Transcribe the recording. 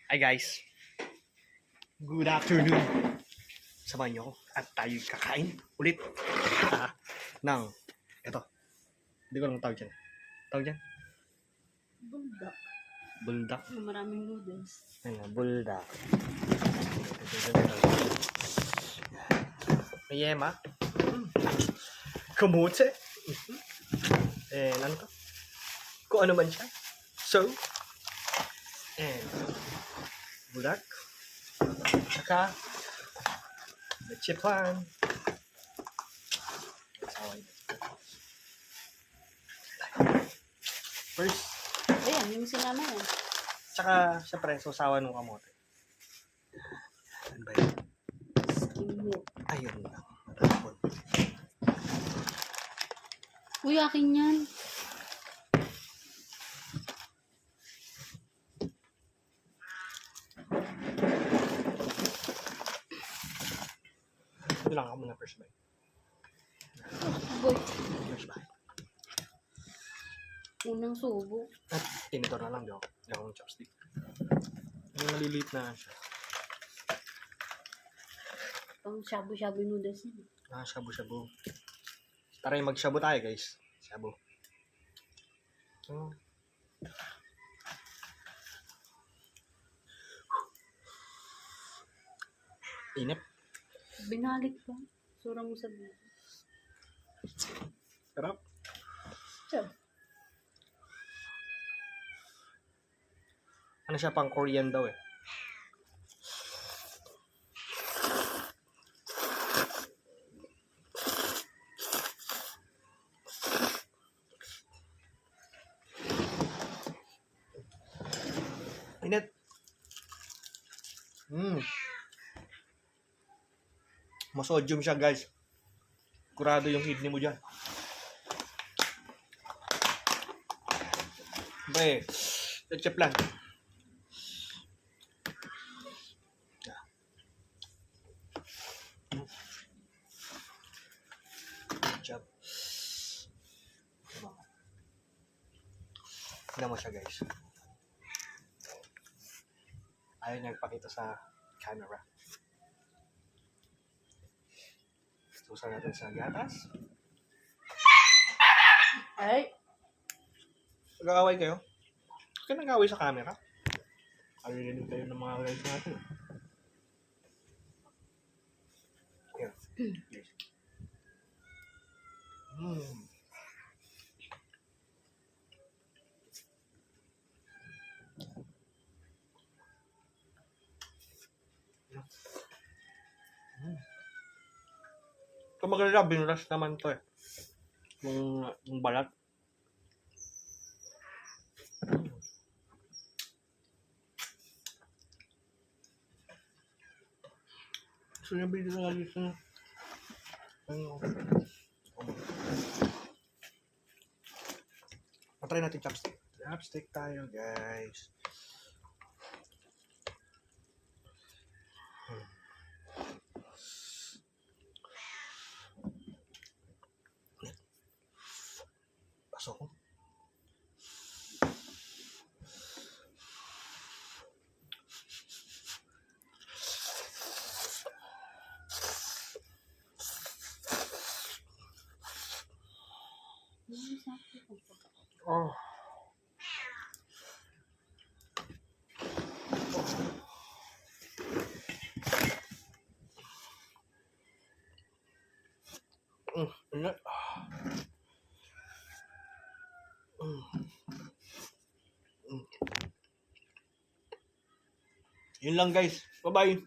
Hi guys, good afternoon. Samahan niyo ako at tayo kakain ulit ng ito. Hindi ko lang tawag dyan. Tawag dyan? Buldak. Buldak. Na maraming noodles. Ano, buldak. May yema. Kamutse. Ano to? Kung ano man siya. So, and buldak. Saka, leche plan. First, Ayan, yung sinama yan. tsaka, syempre, susawa ng kamote. Ano ba yun? Skim milk. Ayun lang. Matapon. Uy, akin yan. Ito lang ako muna first bite. Boy, First bite. unang subo. At tinitor na lang, di ako ng chopstick. Yung maliliit na siya. Pang shabu-shabu noodles yan. Shabu-shabu. Tara mag-shabu tayo guys. Shabu. Oh. Inip. Binalik pa. Sura mo sa buhay. Sarap. Sure. Ano siya, pang Korean daw eh. Init. Masodium siya guys. Kurado yung kidney mo dyan. Pre, leche plan. Job. Tignan mo siya guys. Ayaw niya ipakita sa camera. Tusan natin sa gatas. Ay! Nag-aaway kayo? Huwag ka nag-aaway sa camera. Alilinig kayo ng mga guys natin. Ayan. Yes. Kung magalala, binulas naman to eh. Yung balat. So, yung video na dito na. Patry natin chopstick. Chopstick tayo, guys. Pasok ko. Oh. Ingat. Yun lang guys. Bye-bye.